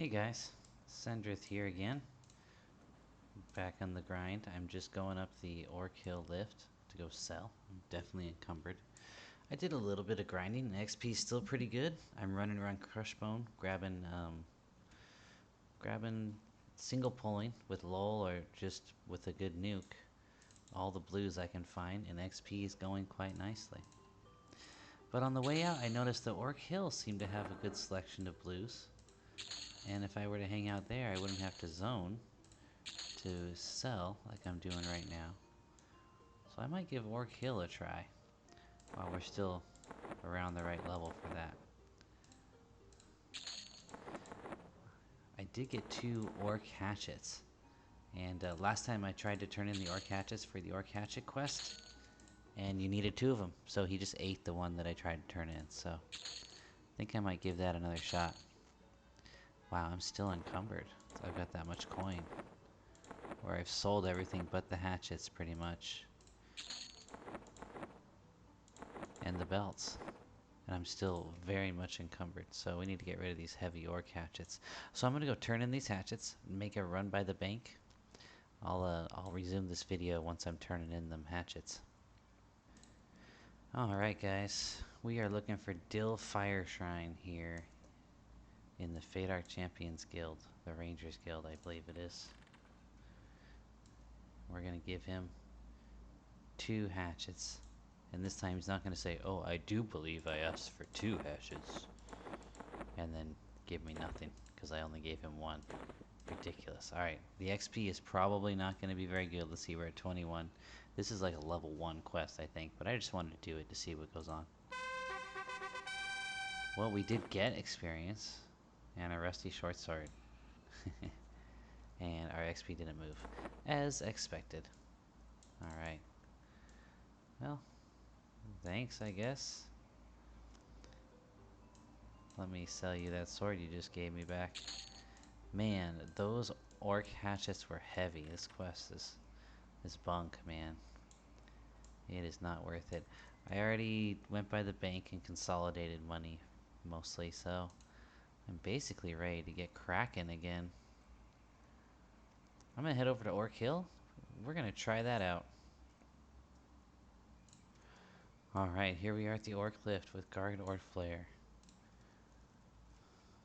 Hey guys, Sendrith here again, back on the grind. I'm just going up the Orc Hill lift to go sell. I'm definitely encumbered. I did a little bit of grinding. The XP is still pretty good. I'm running around Crushbone, grabbing single pulling with lull or just with a good nuke. All the blues I can find, and XP is going quite nicely. But on the way out, I noticed the Orc Hill seemed to have a good selection of blues. And if I were to hang out there, I wouldn't have to zone to sell like I'm doing right now. So I might give Orc Hill a try while we're still around the right level for that. I did get 2 Orc Hatchets, and last time I tried to turn in the Orc Hatchets for the Orc Hatchet quest, and you needed 2 of them, so he just ate the one that I tried to turn in, so I think I might give that another shot. Wow, I'm still encumbered. I've got that much coin. Where I've sold everything but the hatchets, pretty much. And the belts. And I'm still very much encumbered, so we need to get rid of these heavy Orc hatchets. So I'm gonna go turn in these hatchets, make a run by the bank. I'll resume this video once I'm turning in them hatchets. Alright guys, we are looking for Dill Fire Shrine here in the Fadark Champions Guild, the Rangers Guild I believe it is. We're gonna give him 2 hatchets. And this time he's not going to say, oh, I do believe I asked for 2 hatchets. And then give me nothing, because I only gave him 1. Ridiculous. Alright, the XP is probably not going to be very good. Let's see, we're at 21. This is like a level 1 quest, I think. But I just wanted to do it to see what goes on. Well, we did get experience. And a rusty short sword. And our XP didn't move. As expected. Alright. Well, thanks, I guess. Let me sell you that sword you just gave me back. Man, those Orc hatchets were heavy. This quest is bunk, man. It is not worth it. I already went by the bank and consolidated money, mostly, so I'm basically ready to get cracking again. I'm gonna head over to Orc Hill. We're gonna try that out. Alright, here we are at the Orc Lift with Guard Orc Flare.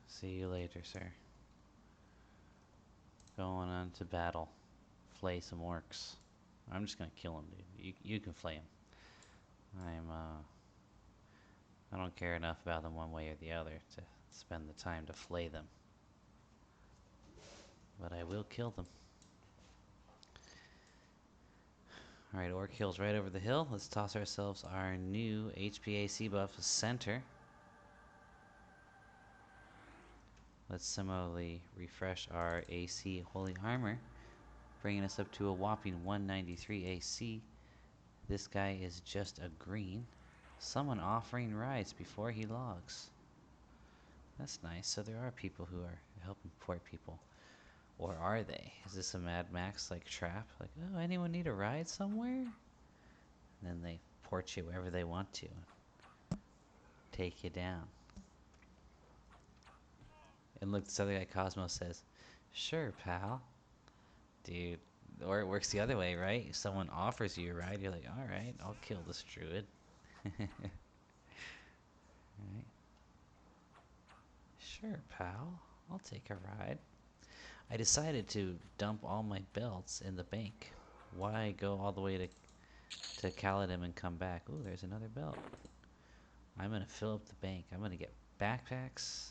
See you later, sir. Going on to battle. Flay some orcs. I'm just gonna kill him, dude. You can flay him. I don't care enough about them one way or the other to spend the time to flay them. But I will kill them. Alright, Orc Hill's right over the hill. Let's toss ourselves our new HPAC buff center. Let's similarly refresh our AC Holy Armor, bringing us up to a whopping 193 AC. This guy is just a green. Someone offering rides before he logs. That's nice. So there are people who are helping poor people. Or are they? Is this a Mad Max like trap? Like, oh, anyone need a ride somewhere? And then they port you wherever they want to. Take you down. And look, this other guy, Cosmo, says, sure, pal. Dude, or it works the other way, right? If someone offers you a ride, you're like, alright, I'll kill this druid. Right. Sure, pal. I'll take a ride. I decided to dump all my belts in the bank. Why go all the way to Kaladin and come back? Ooh, there's another belt. I'm gonna fill up the bank. I'm gonna get backpacks.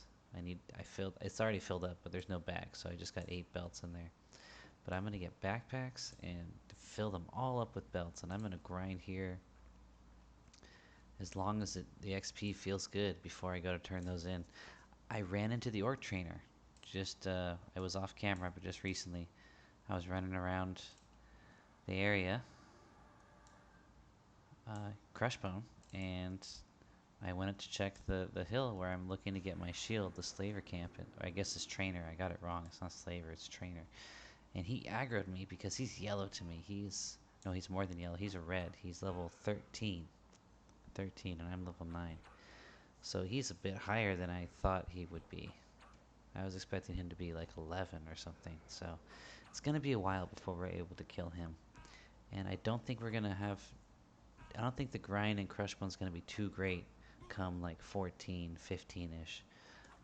It's already filled up, but there's no bag, so I just got 8 belts in there. But I'm gonna get backpacks and fill them all up with belts, and I'm gonna grind here as long as the XP feels good before I go to turn those in. I ran into the Orc Trainer. I was off camera, but just recently I was running around the area, Crushbone, and I went up to check the hill where I'm looking to get my shield, the slaver camp, or I guess it's trainer. I got it wrong. It's not slaver, it's trainer. And he aggroed me because he's yellow to me. He's more than yellow. He's a red. He's level 13, and I'm level 9. So he's a bit higher than I thought he would be. I was expecting him to be like 11 or something. So it's going to be a while before we're able to kill him. And I don't think we're going to have... I don't think the grind in Crushbone's going to be too great come like 14, 15-ish.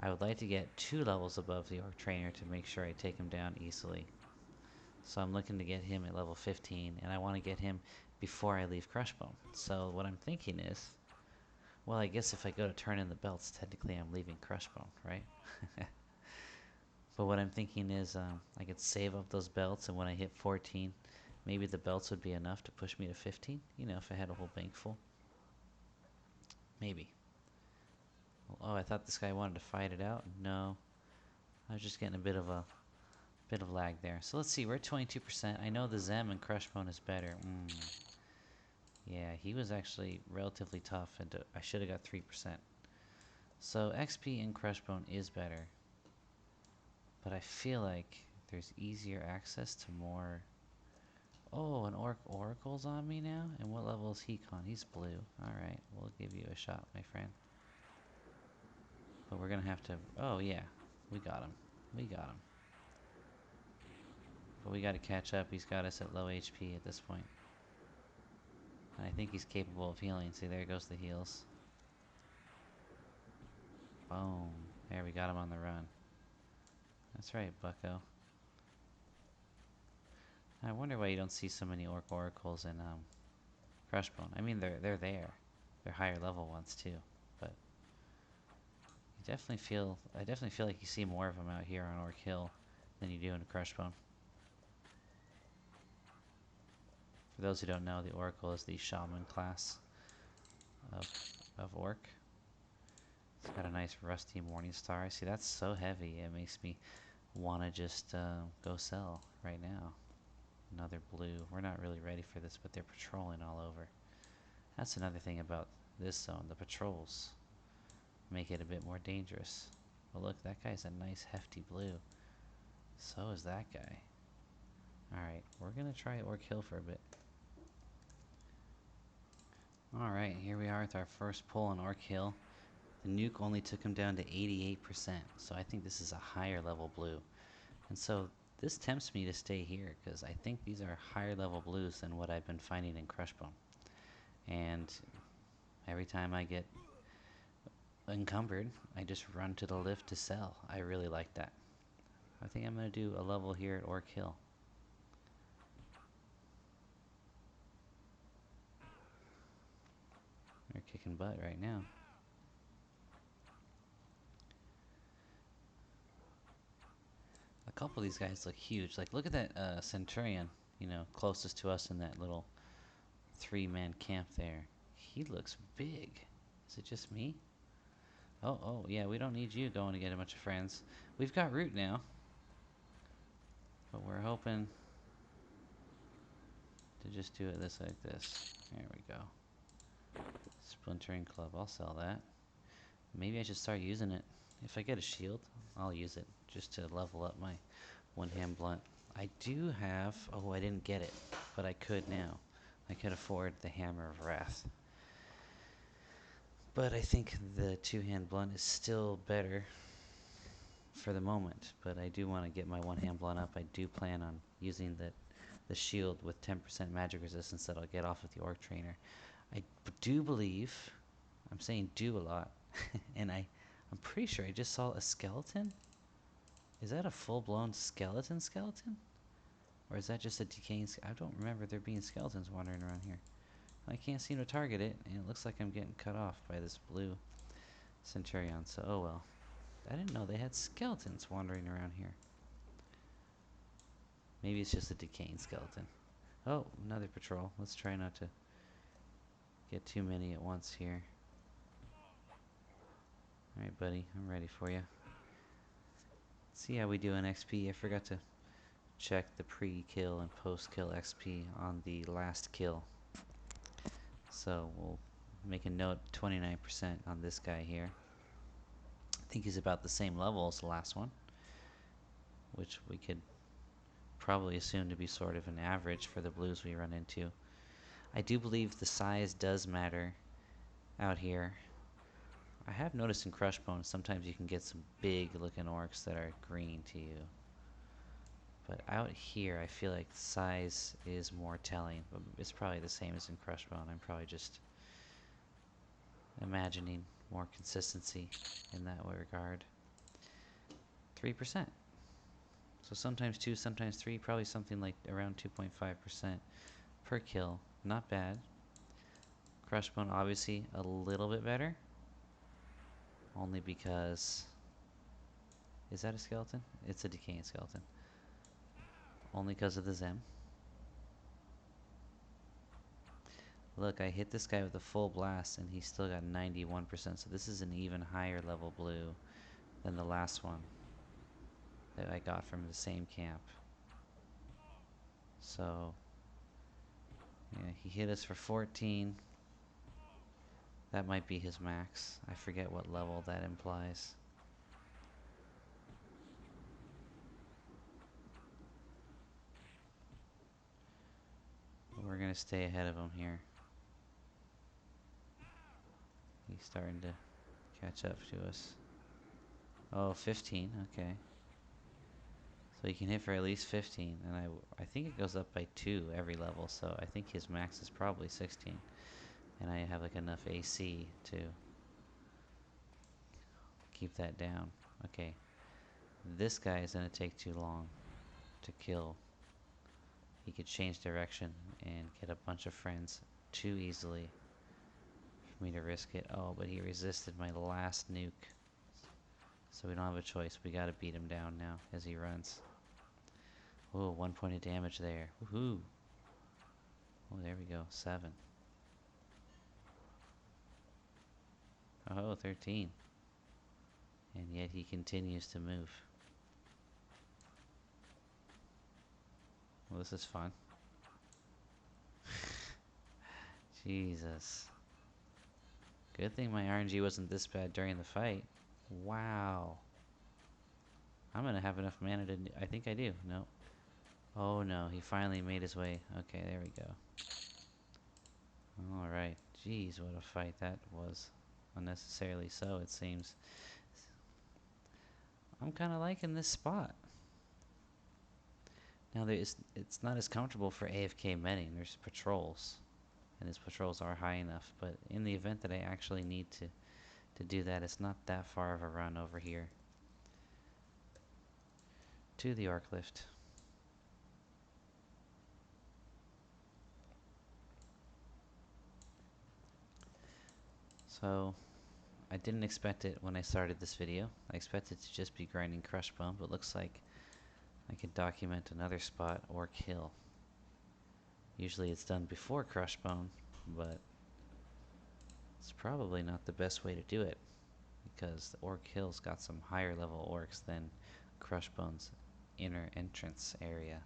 I would like to get 2 levels above the Orc Trainer to make sure I take him down easily. So I'm looking to get him at level 15, and I want to get him before I leave Crushbone. So what I'm thinking is, well, I guess if I go to turn in the belts, technically I'm leaving Crushbone, right? But what I'm thinking is I could save up those belts, and when I hit 14, maybe the belts would be enough to push me to 15, you know, if I had a whole bank full. Maybe. Oh, I thought this guy wanted to fight it out. No. I was just getting a bit of lag there. So let's see, we're at 22%. I know the Zem and Crushbone is better. Yeah, he was actually relatively tough, and I should have got 3%. So XP in Crushbone is better. But I feel like there's easier access to more... Oh, an Oracle's on me now? And what level is he on? He's blue. Alright, we'll give you a shot, my friend. But we're gonna have to... Oh, yeah. We got him. We got him. But we gotta catch up. He's got us at low HP at this point. And I think he's capable of healing. See, there goes the heals. Boom. There, we got him on the run. That's right, bucko. I wonder why you don't see so many Oracles in Crushbone. I mean, they're there. They're higher level ones too, but I definitely feel like you see more of them out here on Orc Hill than you do in Crushbone. For those who don't know, the Oracle is the Shaman class of Orc. It's got a nice rusty Morningstar. See, that's so heavy, it makes me want to just go sell right now. Another blue. We're not really ready for this, but they're patrolling all over. That's another thing about this zone. The patrols make it a bit more dangerous. Well, look, that guy's a nice hefty blue. So is that guy. Alright, we're going to try Orc Hill for a bit. Alright, here we are with our first pull on Orc Hill. The nuke only took him down to 88%, so I think this is a higher level blue. And so this tempts me to stay here, because I think these are higher level blues than what I've been finding in Crushbone. And every time I get encumbered, I just run to the lift to sell. I really like that. I think I'm going to do a level here at Orc Hill. They're kicking butt right now. A couple of these guys look huge. Like, look at that Centurion, you know, closest to us in that little 3-man camp there. He looks big. Is it just me? Oh, yeah, we don't need you going to get a bunch of friends. We've got root now. But we're hoping to just do it like this. There we go. Splintering Club, I'll sell that. Maybe I should start using it. If I get a shield, I'll use it just to level up my one-hand blunt. I do have... Oh, I didn't get it, but I could now. I could afford the Hammer of Wrath. But I think the two-hand blunt is still better for the moment. But I do want to get my one-hand blunt up. I do plan on using the shield with 10% magic resistance that I'll get off of the Orc Trainer. I do believe... I'm saying do a lot. And I'm pretty sure I just saw a skeleton. Is that a full-blown skeleton? Or is that just a decaying... I don't remember there being skeletons wandering around here. I can't seem to target it, and it looks like I'm getting cut off by this blue Centurion, so oh well. I didn't know they had skeletons wandering around here. Maybe it's just a decaying skeleton. Oh, another patrol. Let's try not to get too many at once here. Alright, buddy, I'm ready for you. See how we do in XP. I forgot to check the pre-kill and post-kill XP on the last kill. So we'll make a note, 29% on this guy here. I think he's about the same level as the last one, which we could probably assume to be sort of an average for the blues we run into. I do believe the size does matter out here. I have noticed in Crushbone sometimes you can get some big looking orcs that are green to you. But out here I feel like size is more telling. But it's probably the same as in Crushbone. I'm probably just imagining more consistency in that regard. 3%. So sometimes 2, sometimes 3, probably something like around 2.5% per kill. Not bad. Crushbone obviously a little bit better. Only because... Is that a skeleton? It's a decaying skeleton. Only because of the Zem. Look, I hit this guy with a full blast and he still got 91%. So this is an even higher level blue than the last one that I got from the same camp. So, yeah, he hit us for 14. That might be his max. I forget what level that implies. But we're gonna stay ahead of him here. He's starting to catch up to us. Oh, 15, okay. So he can hit for at least 15, and I think it goes up by 2 every level, so I think his max is probably 16. And I have like enough AC to keep that down. Okay. This guy is gonna take too long to kill. He could change direction and get a bunch of friends too easily for me to risk it. Oh, but he resisted my last nuke. So we don't have a choice. We gotta beat him down now as he runs. Oh, 1 point of damage there. Woohoo! Oh, there we go. 7. Oh, 13. And yet he continues to move. Well, this is fun. Jesus. Good thing my RNG wasn't this bad during the fight. Wow. I'm gonna have enough mana to... I think I do. No. Oh no, he finally made his way. Okay, there we go. Alright. Jeez, what a fight that was. Unnecessarily so, it seems. I'm kinda liking this spot. Now, it's not as comfortable for AFK medding. There's patrols. And his patrols are high enough. But in the event that I actually need to do that, it's not that far of a run over here to the Orc Lift. So, I didn't expect it when I started this video. I expected to just be grinding Crushbone, but looks like I could document another spot, Orc Hill. Usually it's done before Crushbone, but it's probably not the best way to do it, because the Orc Hill's got some higher level orcs than Crushbone's inner entrance area.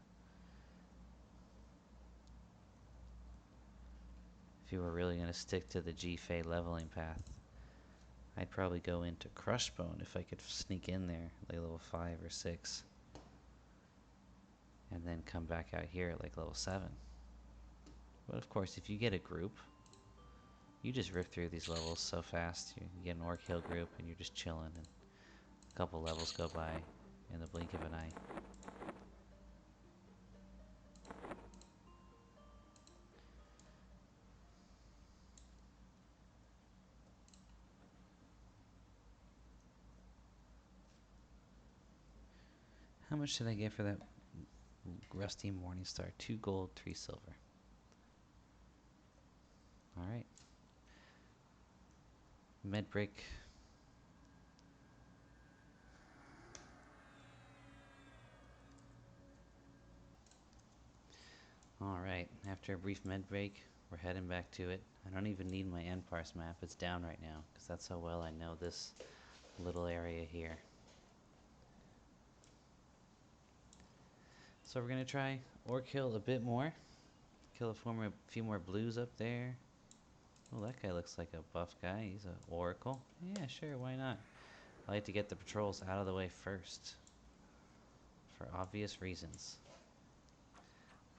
If you were really going to stick to the G-Fey leveling path, I'd probably go into Crushbone if I could sneak in there, like level 5 or 6. And then come back out here at like level 7. But of course, if you get a group, you just rip through these levels so fast. You get an Orc Hill group and you're just chilling, and a couple levels go by in the blink of an eye. How much did I get for that rusty Morningstar? 2 gold, 3 silver. Alright. Med break. Alright, after a brief med break, we're heading back to it. I don't even need my NParse map, it's down right now, because that's how well I know this little area here. So we're going to try Orc Hill a bit more. Kill a few more blues up there. Oh, that guy looks like a buff guy. He's an oracle. Yeah, sure, why not? I like to get the patrols out of the way first, for obvious reasons.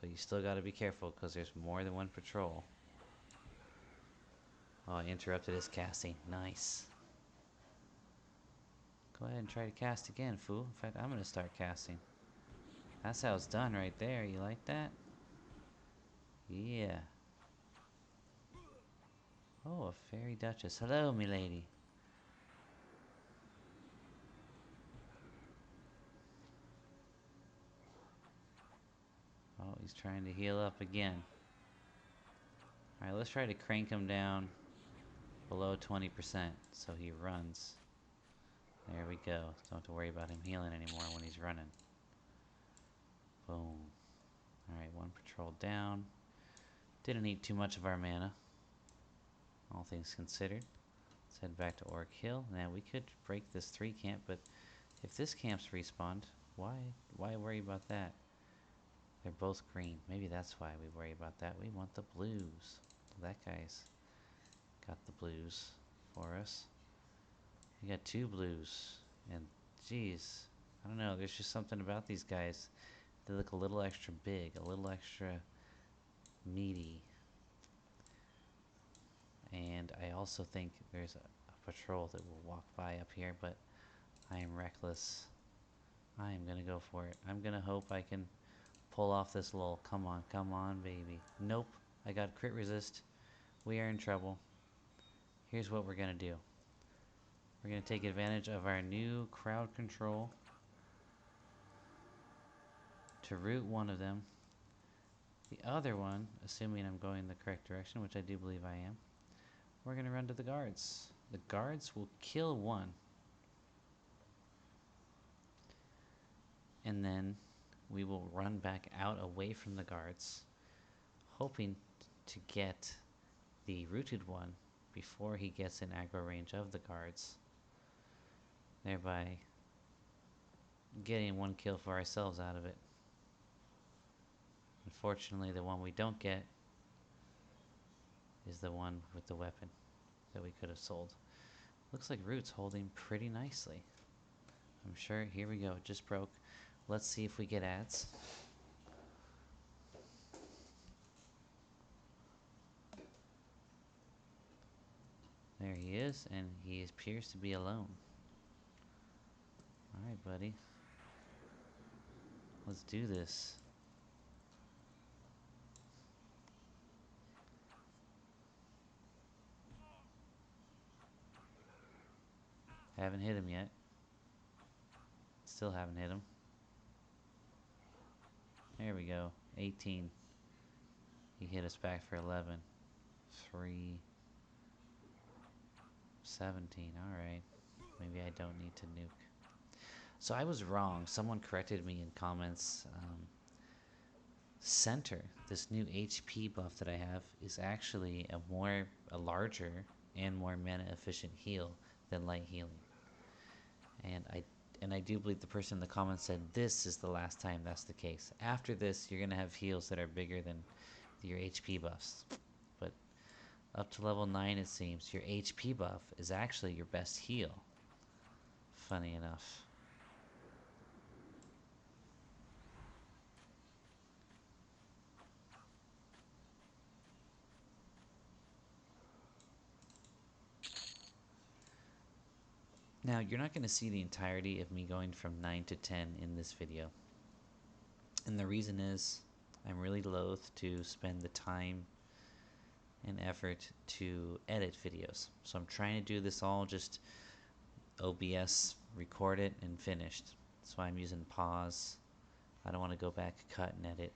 But you still gotta be careful, because there's more than one patrol. Oh, I interrupted his casting. Nice. Go ahead and try to cast again, fool. In fact, I'm gonna start casting. That's how it's done right there. You like that? Yeah. Oh, a fairy duchess. Hello, milady. Oh, he's trying to heal up again. Alright, let's try to crank him down below 20% so he runs. There we go. Don't have to worry about him healing anymore when he's running. Boom. Alright, one patrol down. Didn't need too much of our mana, all things considered. Let's head back to Orc Hill. Now, we could break this 3 camp, but if this camp's respawned, why worry about that? They're both green. Maybe that's why we worry about that. We want the blues. That guy's got the blues for us. We got 2 blues. And, geez, I don't know. There's just something about these guys. They look a little extra big, a little extra meaty. And I also think there's a patrol that will walk by up here, but I am reckless. I am gonna go for it. I'm gonna hope I can pull off this lull. Come on, baby. Nope, I got crit resist. We are in trouble. Here's what we're gonna do. We're gonna take advantage of our new crowd control to root one of them. The other one, assuming I'm going the correct direction, which I do believe I am, we're gonna run to the guards. The guards will kill one. And then we will run back out away from the guards, hoping to get the rooted one before he gets in aggro range of the guards, thereby getting 1 kill for ourselves out of it. Unfortunately, the one we don't get is the one with the weapon that we could have sold. Looks like Root's holding pretty nicely. I'm sure. Here we go. It just broke. Let's see if we get ads. There he is, and he appears to be alone. Alright, buddy. Let's do this. Haven't hit him yet. Still haven't hit him. There we go. 18. He hit us back for 11. 3. 17. Alright. Maybe I don't need to nuke. So I was wrong. Someone corrected me in comments. Center, this new HP buff that I have, is actually a larger and more mana efficient heal than light healing. And I do believe the person in the comments said this is the last time that's the case. After this, you're gonna have heals that are bigger than your HP buffs. But up to level 9, it seems, your HP buff is actually your best heal. Funny enough. Now, you're not going to see the entirety of me going from 9 to 10 in this video. And the reason is, I'm really loath to spend the time and effort to edit videos. So I'm trying to do this all just OBS, record it, and finished. So I'm using pause. I don't want to go back, cut, and edit.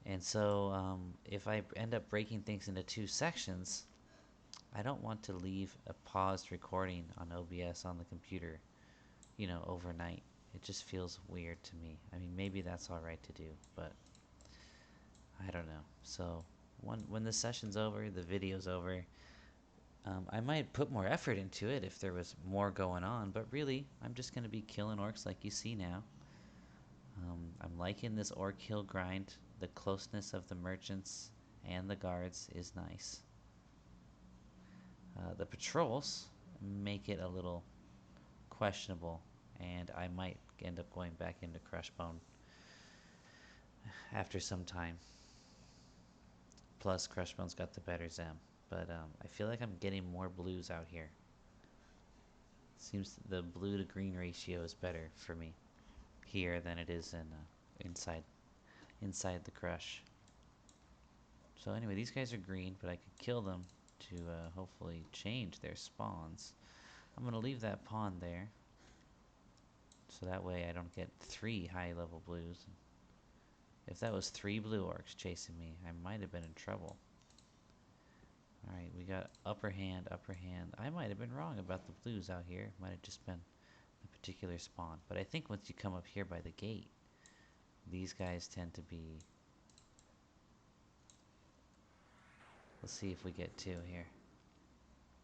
And so if I end up breaking things into 2 sections, I don't want to leave a paused recording on OBS on the computer, you know, overnight. It just feels weird to me. I mean, maybe that's alright to do, but I don't know. So when the session's over, the video's over, I might put more effort into it if there was more going on, but really, I'm just going to be killing orcs like you see now. I'm liking this Orc Hill grind. The closeness of the merchants and the guards is nice. The patrols make it a little questionable, and I might end up going back into Crushbone after some time. Plus, Crushbone's got the better Zem, but I feel like I'm getting more blues out here. Seems the blue to green ratio is better for me here than it is in inside the crush. So anyway, these guys are green, but I could kill them to hopefully change their spawns. I'm gonna leave that pawn there, so that way I don't get 3 high-level blues. If that was 3 blue orcs chasing me, I might have been in trouble. Alright, we got upper hand, upper hand. I might have been wrong about the blues out here. Might have just been a particular spawn. But I think once you come up here by the gate, these guys tend to be... Let's see if we get 2 here.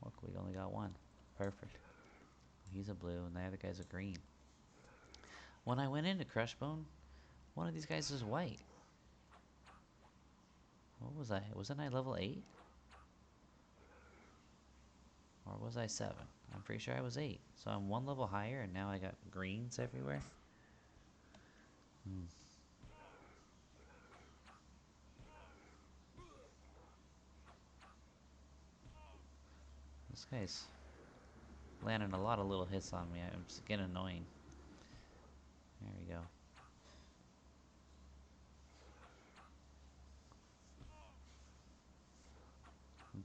Look, we only got 1. Perfect. He's a blue, and the other guy's a green. When I went into Crushbone, one of these guys was white. What was I? Wasn't I level 8? Or was I 7? I'm pretty sure I was 8. So I'm 1 level higher, and now I got greens everywhere. This guy's landing a lot of little hits on me. I'm just getting annoying. There we go.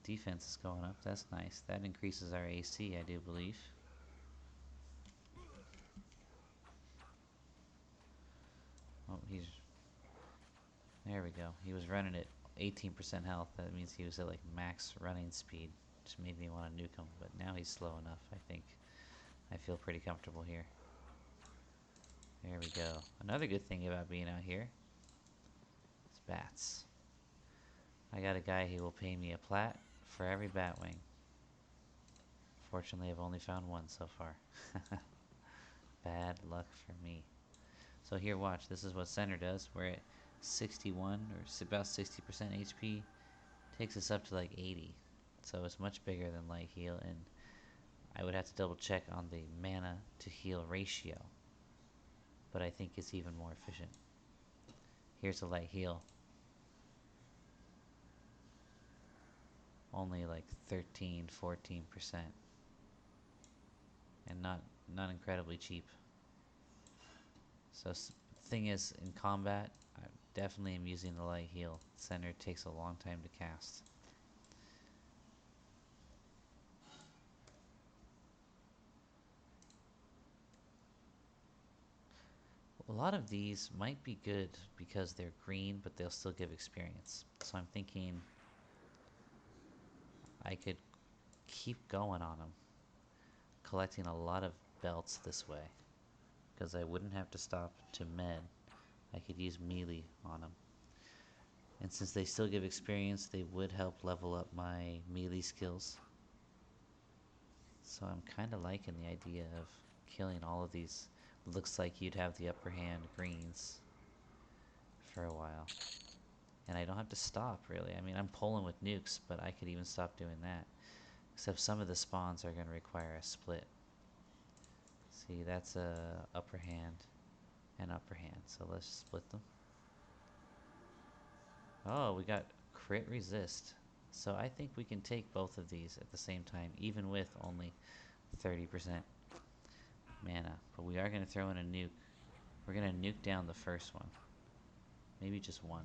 Defense is going up. That's nice. That increases our AC, I do believe. Oh, he's... There we go. He was running at 18% health. That means he was at like max running speed, which made me want to nuke him. But now he's slow enough, I think. I feel pretty comfortable here. There we go. Another good thing about being out here is bats. I got a guy who will pay me a plat for every batwing. Fortunately, I've only found 1 so far. Bad luck for me. So here, watch. This is what center does. We're at 61 or about 60% HP. Takes us up to like 80. So it's much bigger than light heal, and I would have to double check on the mana to heal ratio. But I think it's even more efficient. Here's a light heal. Only like 13, 14%. And not incredibly cheap. So thing is, in combat, I definitely am using the light heal. Center takes a long time to cast. A lot of these might be good because they're green, but they'll still give experience. So I'm thinking I could keep going on them, collecting a lot of belts this way, because I wouldn't have to stop to med. I could use melee on them. And since they still give experience, they would help level up my melee skills. So I'm kind of liking the idea of killing all of these. Looks like you'd have the upper hand greens for a while. And I don't have to stop, really. I mean, I'm pulling with nukes, but I could even stop doing that. Except some of the spawns are going to require a split. See, that's a upper hand and upper hand. So let's split them. Oh, we got crit resist. So I think we can take both of these at the same time, even with only 30% mana. But we are going to throw in a nuke. We're going to nuke down the first one. Maybe just 1.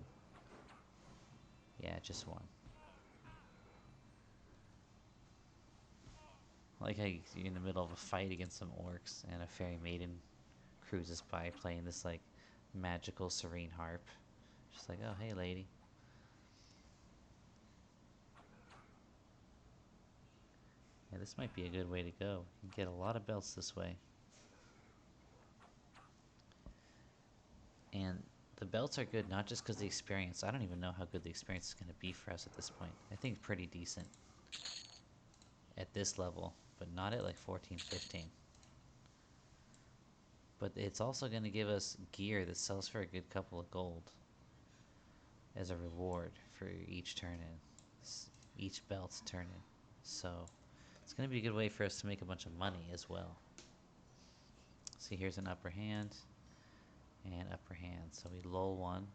Yeah, just 1. Like how you're in the middle of a fight against some orcs and a fairy maiden cruises by playing this like magical serene harp. Just like, oh hey lady. Yeah, this might be a good way to go. You can get a lot of belts this way. And the belts are good not just because of the experience. I don't even know how good the experience is going to be for us at this point. I think pretty decent at this level, but not at like 14, 15. But it's also going to give us gear that sells for a good couple of gold as a reward for each turn-in, each belt's turn-in. So it's going to be a good way for us to make a bunch of money as well. See, here's an upper hand and upper hand. So we lull 1.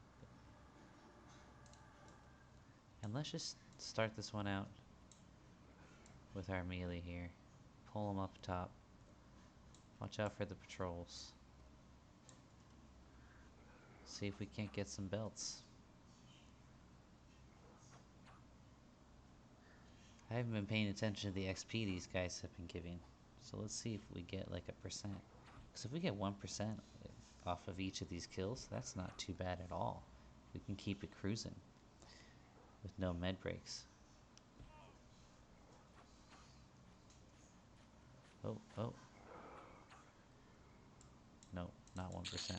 And let's just start this one out with our melee here. Pull them up top. Watch out for the patrols. See if we can't get some belts. I haven't been paying attention to the XP these guys have been giving. So let's see if we get like a percent. Because if we get 1% off of each of these kills, that's not too bad at all. We can keep it cruising with no med breaks. Oh, oh. No, not 1%.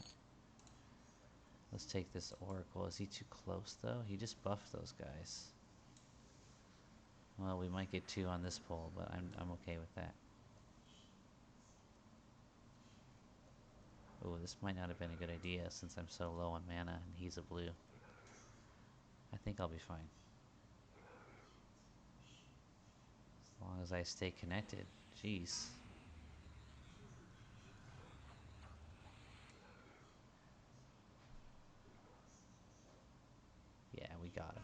Let's take this Oracle. Is he too close though? He just buffed those guys. Well, we might get 2 on this pull, but I'm okay with that. Oh, this might not have been a good idea since I'm so low on mana and he's a blue. I think I'll be fine. As long as I stay connected. Jeez. Yeah, we got him.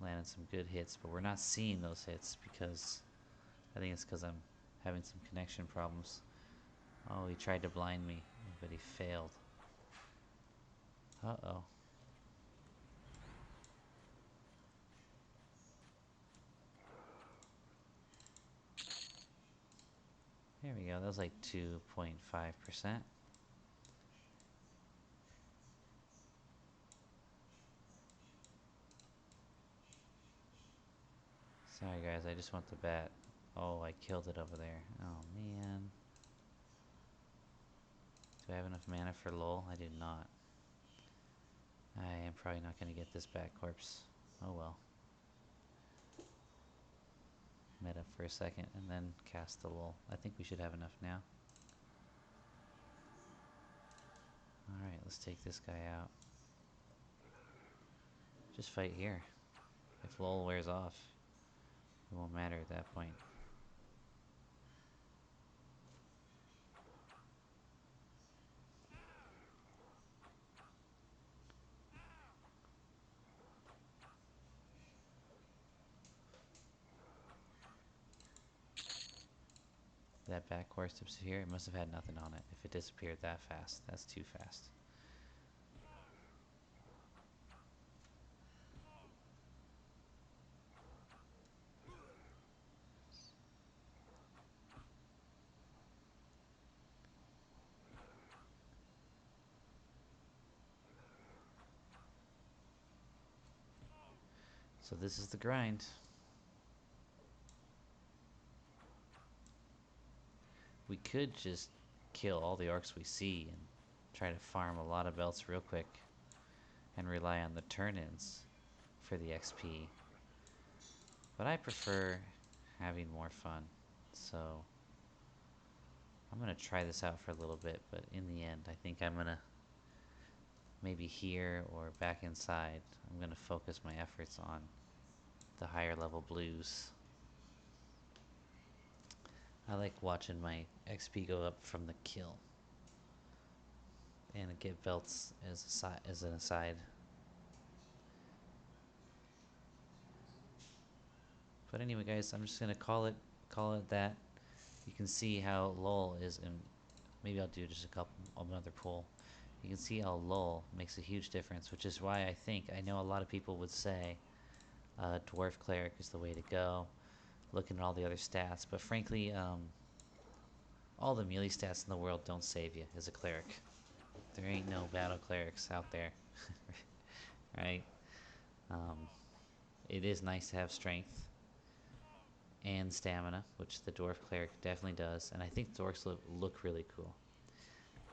Landed some good hits, but we're not seeing those hits because I think it's because I'm having some connection problems. Oh, he tried to blind me, but he failed. Uh-oh. There we go. That was like 2.5%. Sorry guys, I just want the bat. Oh, I killed it over there. Oh man. Do I have enough mana for lull? I do not. I am probably not going to get this bat corpse. Oh well. Meta for a second and then cast the lull. I think we should have enough now. Alright, let's take this guy out. Just fight here. If lull wears off, it won't matter at that point. That back course disappeared. It must have had nothing on it. If it disappeared that fast, that's too fast. So this is the grind. We could just kill all the orcs we see and try to farm a lot of belts real quick and rely on the turn-ins for the XP. But I prefer having more fun, so I'm gonna try this out for a little bit, but in the end I think I'm gonna maybe here or back inside, I'm gonna focus my efforts on the higher level blues. I like watching my XP go up from the kill and get belts as an aside. But anyway, guys, I'm just gonna call it that. You can see how lull is in. Maybe I'll do just another pull. You can see how lull makes a huge difference, which is why I know a lot of people would say dwarf cleric is the way to go. Looking at all the other stats, but frankly, all the melee stats in the world don't save you as a cleric. There ain't no battle clerics out there, right? Um, it is nice to have strength and stamina, which the dwarf cleric definitely does, and I think dwarves look really cool.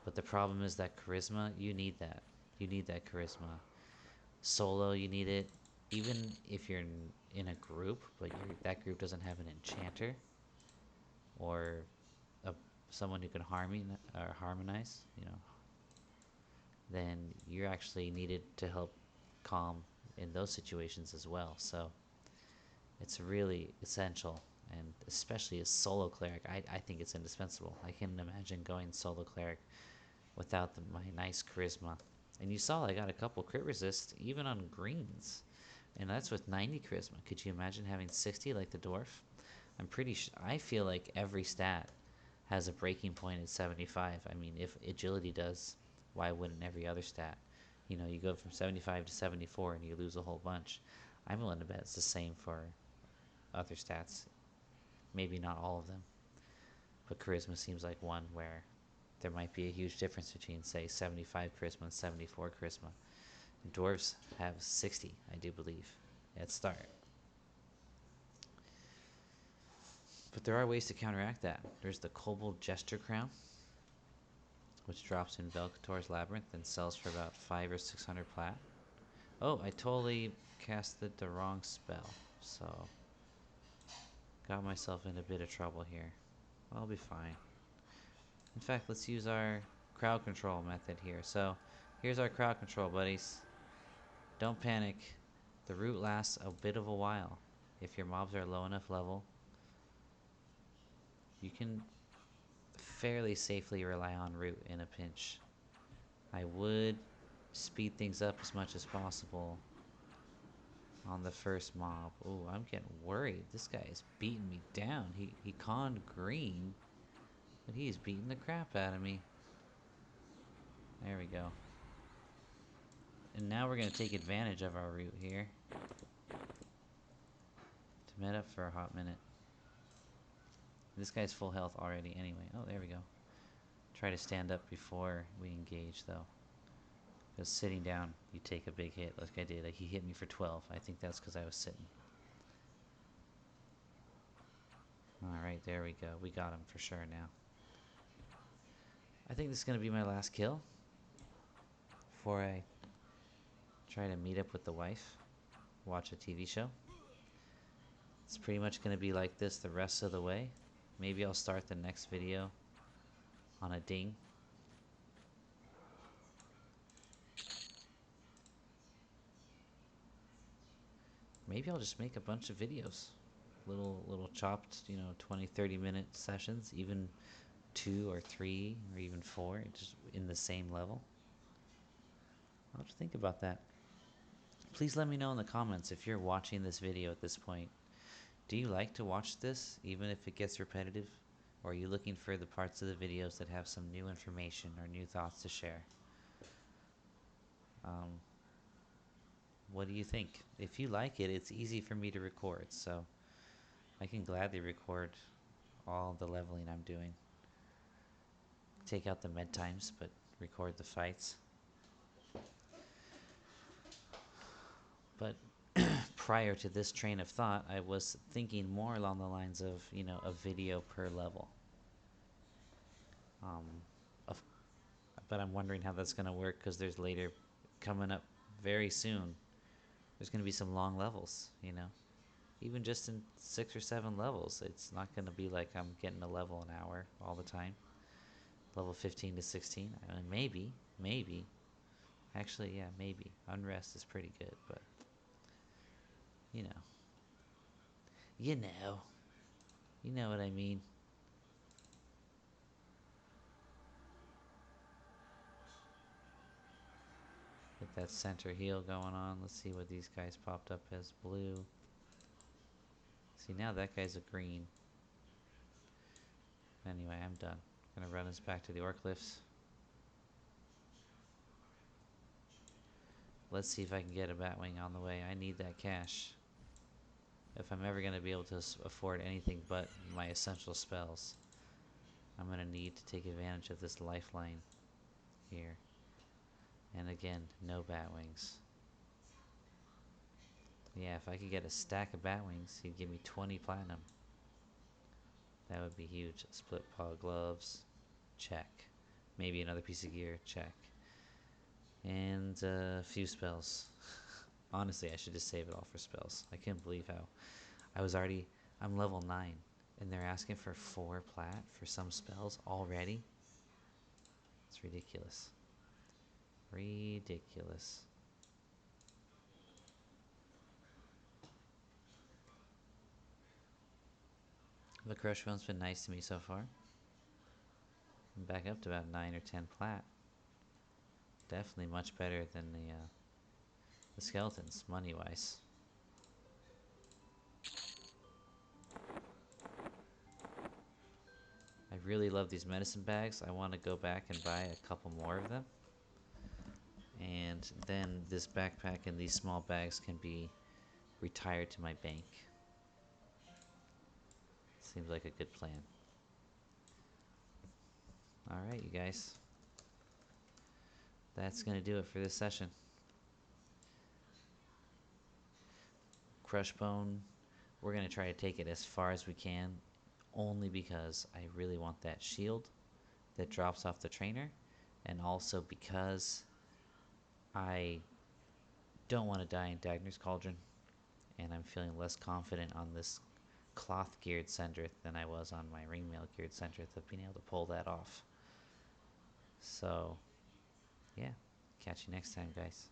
But the problem is that charisma, you need that. You need that charisma. Solo, you need it. Even if you're in a group, but that group doesn't have an enchanter or someone who can harmonize, then you're actually needed to help calm in those situations as well. So it's really essential, and especially as solo cleric, I think it's indispensable. I can't imagine going solo cleric without my nice charisma. And you saw I got a couple crit resist even on greens, and that's with 90 charisma. Could you imagine having 60 like the dwarf? I feel like every stat has a breaking point at 75. I mean, if agility does, why wouldn't every other stat? You know, you go from 75 to 74 and you lose a whole bunch. I'm willing to bet it's the same for other stats. Maybe not all of them. But charisma seems like one where there might be a huge difference between, say, 75 charisma and 74 charisma. And dwarves have 60, I do believe, at start. But there are ways to counteract that. There's the Kobold Gesture Crown, which drops in Velkator's Labyrinth and sells for about 500 or 600 plat. Oh, I totally casted the wrong spell, so got myself in a bit of trouble here. I'll be fine. In fact, let's use our crowd control method here. So here's our crowd control, buddies. Don't panic. The route lasts a bit of a while. If your mobs are low enough level, you can fairly safely rely on route in a pinch. I would speed things up as much as possible on the first mob. Oh, I'm getting worried. This guy is beating me down. He conned green, but he is beating the crap out of me. There we go. And now we're going to take advantage of our route here to med up for a hot minute. This guy's full health already anyway. Oh, there we go. Try to stand up before we engage, though. Because sitting down, you take a big hit like I did. Like he hit me for 12. I think that's because I was sitting. Alright, there we go. We got him for sure now. I think this is going to be my last kill before I try to meet up with the wife, watch a TV show. It's pretty much going to be like this the rest of the way. Maybe I'll start the next video on a ding. Maybe I'll just make a bunch of videos. Little chopped, 20-30 minute sessions, even 2 or 3 or even 4, just in the same level. I'll have to think about that. Please let me know in the comments if you're watching this video at this point. Do you like to watch this, even if it gets repetitive? Or are you looking for the parts of the videos that have some new information or new thoughts to share? What do you think? If you like it, it's easy for me to record, so I can gladly record all the leveling I'm doing. Take out the med times, but record the fights. But prior to this train of thought, I was thinking more along the lines of, a video per level. But I'm wondering how that's going to work, because there's later, coming up very soon, there's going to be some long levels, Even just in 6 or 7 levels, it's not going to be like I'm getting a level an hour all the time. Level 15 to 16, I mean, maybe. Actually, yeah, maybe. Unrest is pretty good, but, You know what I mean. Get that center heal going on. Let's see what these guys popped up as blue. See, now that guy's a green. Anyway, I'm done. Gonna run us back to the Orc Lifts. Let's see if I can get a Batwing on the way. I need that cash. If I'm ever gonna be able to afford anything but my essential spells, I'm gonna need to take advantage of this lifeline here. And again, no Batwings. Yeah, if I could get a stack of Batwings, he'd give me 20 platinum. That would be huge. Split paw gloves, check. Maybe another piece of gear, check. And a few spells. Honestly, I should just save it all for spells. I can't believe how I'm level 9, and they're asking for 4 plat for some spells already? It's ridiculous. Ridiculous. The Crushbone's been nice to me so far. I'm back up to about 9 or 10 plat. Definitely much better than the skeletons, money-wise. I really love these medicine bags. I want to go back and buy a couple more of them. And then this backpack and these small bags can be retired to my bank. Seems like a good plan. Alright, you guys. That's going to do it for this session. Crushbone, we're going to try to take it as far as we can, only because I really want that shield that drops off the trainer, and also because I don't want to die in Dagner's Cauldron, and I'm feeling less confident on this cloth-geared Sendrith than I was on my ringmail-geared Sendrith of being able to pull that off. So, yeah. Catch you next time, guys.